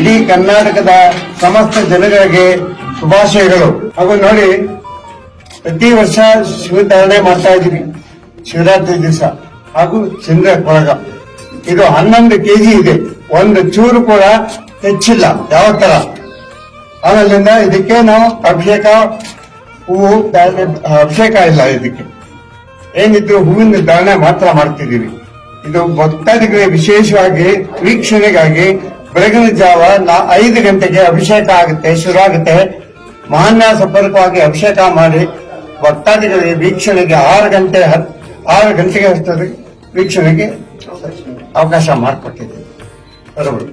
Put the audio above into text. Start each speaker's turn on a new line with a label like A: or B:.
A: ಇಡೀ ಕರ್ನಾಟಕದ ಸಮಸ್ತ ಜನಗಳಿಗೆ ಶುಭಾಶಯಗಳು. ಹಾಗೂ ನೋಡಿ, ಪ್ರತಿ ವರ್ಷ ಶಿವಧಾರಣೆ ಮಾಡ್ತಾ ಇದೀವಿ ಶಿವರಾತ್ರಿ ದಿವಸ. ಹಾಗೂ ಚಂದ್ರ ಕೊಳಗ ಇದು 11 kg ಇದೆ, ಒಂದು ಚೂರು ಕೂಡ ಹೆಚ್ಚಿಲ್ಲ ಯಾವ ತರ. ಆಮೇಲಿಂದ ಇದಕ್ಕೆ ನಾವು ಅಭಿಷೇಕ ಹೂವು ಅಭಿಷೇಕ ಇಲ್ಲ, ಇದಕ್ಕೆ ಏನಿದ್ರು ಹೂವಿನ ಧಾರಣೆ ಮಾತ್ರ ಮಾಡ್ತಿದ್ದೀವಿ. ಇದು ಭಕ್ತಾದಿಗಳಿಗೆ ವಿಶೇಷವಾಗಿ ವೀಕ್ಷಣೆಗಾಗಿ ಬೆಳಗಿನ ಜಾವ 5 ಗಂಟೆಗೆ ಅಭಿಷೇಕ ಆಗುತ್ತೆ, ಶುರು ಆಗುತ್ತೆ. ಮಹಾನ್ಯ ಸಂಪರ್ಕವಾಗಿ ಅಭಿಷೇಕ ಮಾಡಿ ಭಕ್ತಾದಿಗಳಿಗೆ ವೀಕ್ಷಣೆಗೆ 6 ಗಂಟೆಗೆ ವೀಕ್ಷಣೆಗೆ ಅವಕಾಶ ಮಾಡಿಕೊಟ್ಟಿದ್ದೀವಿ. ಬರೋದು